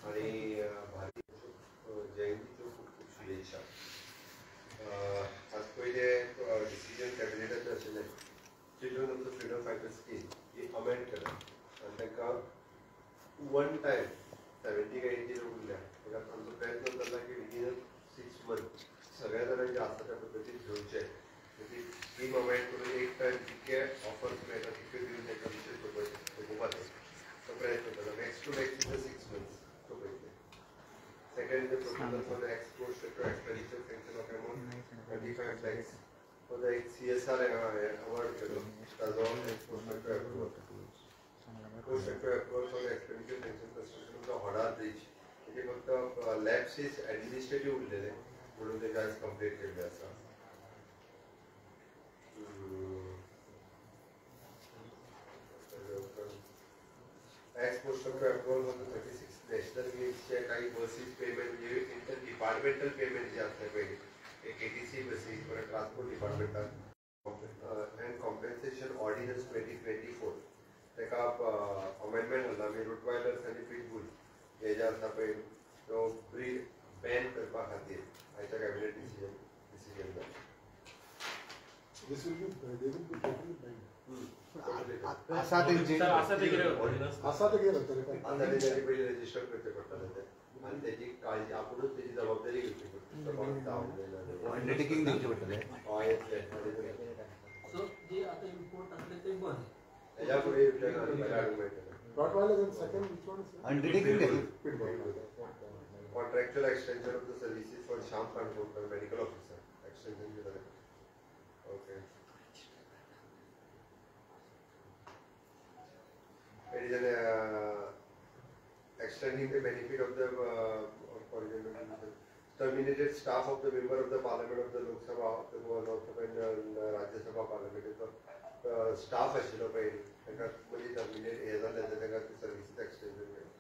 आणि भारतीय जयंतीच्यो खूप खूप शुभेच्छा. आज पहिले डिसिजन कॅबिनेटाचें आशिल्लें children of the freedom fighter scheme he amend केला आनी ताका वन टायम 70 काय 80 लोक उरल्या. ताका आमचो प्रयत्न जाता की विदिन 6 मंथ सगळ्या जाणांचे आसा त्या पद्दतीन घेवचे. ती स्कीम अमेंड करून एक टायम जितके ऑफर्स मेळटा तितके दिवन ताका विशेष भोगोवपाचो तो प्रयत्न केला. Next to next is the 6 months तो पयले. Second is the proposal for the export sector expenditure sanction of amount 25 lakhs for the CSR award केलो. ताजो export sector approval. Export sector approval for the expenditure sanction construction of the Hodar bridge. म्हणजे फक्त labs administrative उरलेले म्हणून ते आज complete केले आसा. Export sector approval for the 36 national games काही बसेस पेमेंट म्हणजे इंटर डिपार्टमेंटल पेमेंट जे असते पहिले एक ATC बसेस परत ट्रान्सपोर्ट डिपार्टमेंटात अँड कॉम्पेन्सेशन ऑर्डिनन्स 2024 ताका अमेंडमेंट घाला. आमी रुटवायलर्स आनी पिटबुल हे जे आसा पळय तो ब्रीड बॅन करपा खातीर आयच्या कॅबिनेट डिसिजन जालें. This will be they will be totally banned. असा ते पहिले रजिस्टर करचे पडटाले ते आनी त्याची काळजी आपुणूच त्याची जबाबदारी घेवची पडटा. अंडरटेकिंग दिवचे पडटले. सो जे आता इम्पोर्ट असले ते बंद. त्याच्या पुढे हाडूंक मेळटलें. Rottweiler and second which one is undertaking contractual extension of the services for Shyam Kankonkar medical officer extension केलें. Okay. It is an extending the benefit of the terminated staff of the member of the parliament of the Lok Sabha, the Lok Sabha and Rajya Sabha parliament. The staff आशिल्लो पयलीं ताका मदीं terminate हे जालें ताका services extension केलें.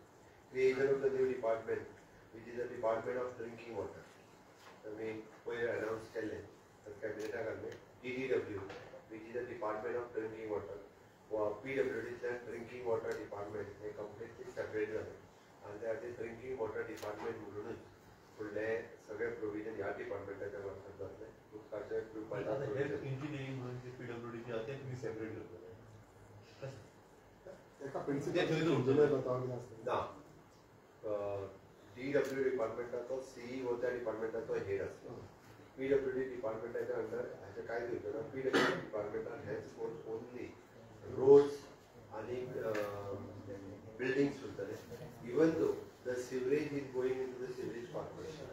Creation of the new department which is the department of drinking water. आमी पयर अनाउन्स केल्लें कॅबिनेटाक घाल्लें. DDW which is the department of drinking water. PWDचं ड्रिंकिंग वॉटर डिपार्टमेंट हे कंप्लिटली सेपरेट जालें आनी त्या खातीर ड्रिंकिंग वॉटर डिपार्टमेंट म्हणूनच फुडले सगळे प्रोविजन ह्या डिपार्टमेंटाच्या वर्सांत जातले. उदकाचे इंजिनियरिंग म्हणून PWD आसा ते तुमी सेपरेट करतले. एका प्रिन्सिपल इंजिनियर बतावले आसता ना. DW डिपार्टमेंटाचो CEO त्या डिपार्टमेंटाचो हेड आसता. PWD डिपार्टमेंटाच्या अंडर हाचे कांय दिवचे ना. PWD डिपार्टमेंटान हेज only roads and buildings even though the sewerage is going into the sewerage corporation.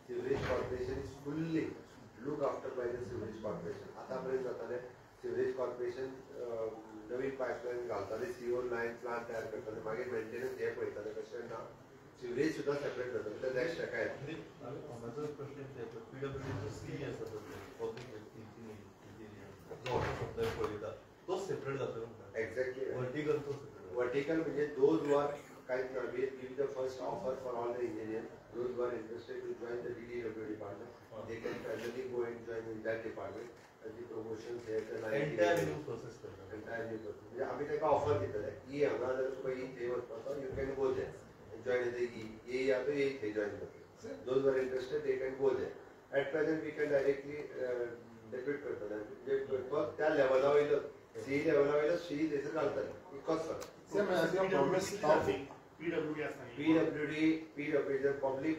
Sewerage corporation is fully looked after by the sewerage corporation. आतापर्यंत जाताले sewerage corporation नवीन पाइपलाइन घालताले, सीवर लाइन प्लांट तयार करताले, मागीर मेंटेनन्स हे पळयताले. तशें ना, सिवरेज सुद्दां सेपरेट जाता. तर नेक्स्ट हेका येता. हाजो प्रश्न PWD सी आसा पब्लिक इंजिनियरिंग पळयता तो सेपरेट जातलो. एक्झॅक्टली वर्टिकल तो वर्टिकल म्हणजे दोज वर कांयच ना. We give the first offer for all the engineer those were interested to join the DDW department. They can finally go and join in that department and the promotion there the entire new process करता. entire new process. म्हणजे आम्ही ताका offer दितले की हांगा जर तुका ई थंय वचपाचो you can go there and join the ई या तो ए थंय जॉइन जाता. Those were interested they can go there. At present we can directly depute करतले. म्हणजे फक्त त्या लेवला वयलो सी लेवला वयलो सी थंयसर घालतले. इतकोच फरक. Same as your promise PWD the public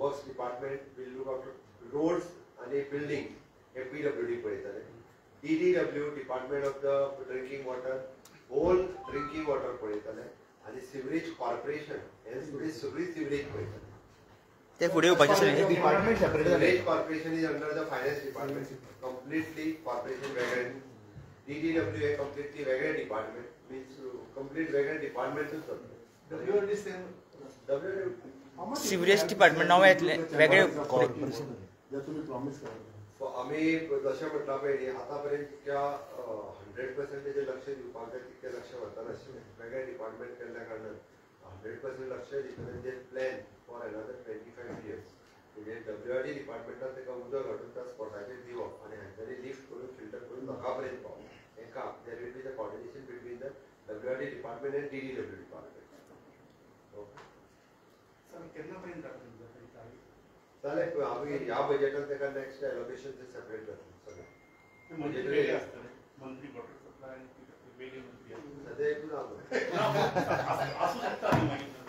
works department will look after roads and building. PWD पळयताले. DDW department of the drinking water whole drinking water पळयताले आनी सिवरेज कॉर्पोरेशन हे सगळी सिवरेज पळयताले. ते फुडें येवपाचे सगळे डिपार्टमेंट सेपरेट जाले. Sewerage corporation is under the finance department. Completely corporation वेगळे. DDW हे कंप्लीटली वेगळे डिपार्टमेंट मीन्स कंप्लीट वेगळे डिपार्टमेंटच जातले. WD सेम सिवरेज डिपार्टमेंट नाव येतले वेगळे कॉर्पोरेशन जे तुम्ही प्रॉमिस केला. आम्ही जशें म्हटलां पळय आतापर्यंत तितक्या 100% लक्ष दिवपाक जाय तितकें लक्ष वता नाशिल्लें. वेगळे डिपार्टमेंट केल्ल्या कारणान 100% लक्ष दितले जे प्लॅन फॉर अनदर 25 years. म्हणजे WRD डिपार्टमेंटान ताका उदक हाडून त्या स्पॉटाचेर दिवप आनी हांच्यानी लिफ्ट करून फिल्टर करून लोकां पावप. हेका there will be the coordination between the WRD department and DDW department. केन्नापर्यंत जातलें तुमचें काही चालेल आम्ही या बजेटात त्याला नेक्स्ट एलोकेशन सेपरेट करतो सगळं ते मंत्री वेगळे असतले मंत्री वॉटर सप्लाय आणि वेगळे मंत्री असतात. सध्या एकूण आलो असू शकता आम्ही मागितलं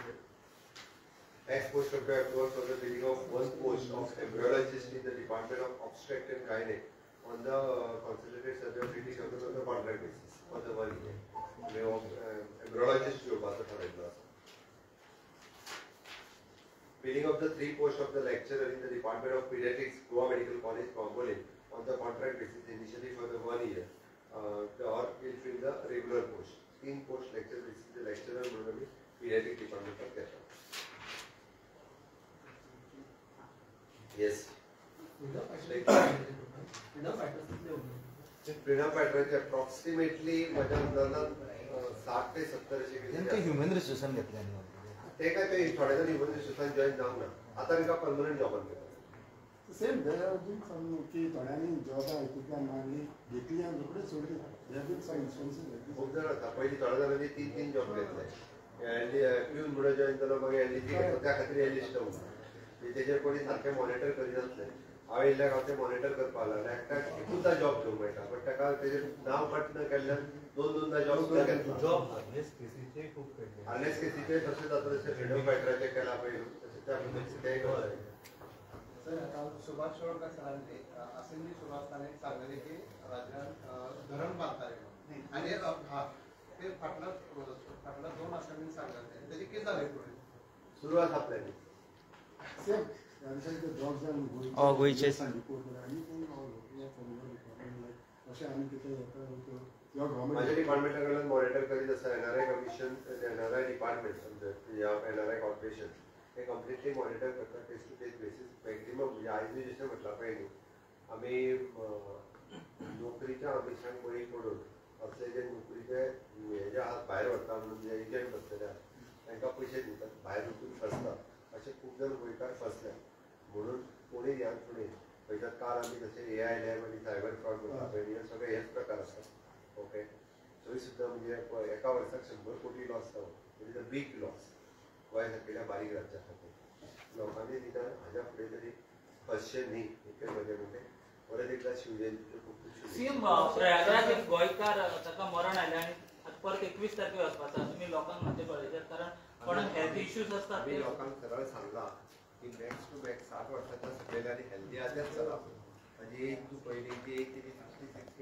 Next post of the approach was the filling of one post of embryologist in the Department of Obstetrics and Gynae on the consolidated survey of British Government on the contract basis for the 1 year. Embryologist job also ठरवलं असं. Filling of the 3 posts of the lecturer in the Department of Pediatrics, Goa Medical College, Pangolin on the contract basis initially for the 1 year. Or will fill the regular post. 3 post lecturer basis the lecturer म्हणून आम्ही Pediatric Department मध्ये घेतला. Yes. Freedom फायटरचे approximately माझ्या अंदाजात 60 ते 70 असे नेमकं human रिसोर्सन घेतल्याने ते काय ते थोड्या जण ह्युमन रिसोर्सान जॉईन जाऊ ना आता मी का परमनंट जॉबान घेतो same there are been some की थोड्यांनी जॉब हितूंतल्यान मागली घेतली आनी रोखडीच सोडली देर आर बीन सम इन्स्टन्सीस खूप जण आता पहिली थोड्या जणांनी 3 जॉब घेतले पिऊन म्हणून जॉईन जालो मग एलईसी त्या खातीर एलिस्ट उरता तेजेर कोणी सारकें मॉनिटर करिनासलें हांव येयल्या गांवचे मॉनिटर करपा लागलो एकट्याक एकूचदा जॉब घेवंक मेळटा बट ताका तेजेर नांव कट न केल्ल्यान 2-2दा जॉब सुद्दां घेतला जॉब हार्नेस केसीचे खूप पेडले हार्नेस केसीचे तशें जाता तशें फ्रीडम फायटराचे केला पळय तशें त्या पद्दतीन तेय करता सर आता सुभाष शिरोडकर सरांनी असेंब्ली सुरू असताना एक सांगले की राज्यात धरण बांधताय आणि ते फाटलं 2 असेंब्ली सांगले त्याची किती झाली पुढे सुरू आसा प्लॅनिंग सेम त्यांच्या ते जॉब्स आनी गोंयचे रिपोर्ट आनी कोण अशें आमी कितें येता किंवा गव्हर्मेंट माझ्या डिपार्टमेंटा कडल्यान मॉनिटर करीत आसा एनआरआय कमिशन एनआरआय डिपार्टमेंट या एनआरआय कॉर्पोरेशन हे कम्प्लिटली मॉनिटर करता केस टू केस बेसीस मॅक्झिमम म्हणजे आयज मी जशें म्हटलां पळय न्ही आमी नोकरीच्या आमिशांक बळी पडून असले जे नोकरीचे हे जे आहात भायर व्हरता म्हणून जे एजंट बसलेले आहात तांकां पयशे दितात भायर वचून फसतात अशे खूब जाण गोंयकार फसल्या म्हणून कोणी ह्या फुडें पळयतात काल आमी जशे एआय लॅब आनी सायबर फ्रॉड करता पळय हे सगळे हेच प्रकार आसतात ओके थंय सुद्दां म्हणजे एका वर्साक 100 कोटी लॉस जावप it is a big loss गोंया सारकेल्या बारीक राज्या खातीर लोकांनी निदान हाज्या फुडें तरी फसचें न्ही इतकें म्हजें म्हणटें परत एकदा शिवजयंतीच्यो खूब खूब सीएम प्रयागराज एक गोंयकार ताका मरण आयलें आनी आतां परत 21 तारखेर वचपाचो तुमी लोकांक मातशें कळयतात कारण कोणाक हेल्थ इश्यूज असतात आमी लोकांक सरळ सांगला की मॅक्स टू मॅक्स 60 वर्साच्या सकयले आनी हेल्दी आसल्याच चला म्हणजे एक तूं पयलीं जी एक 66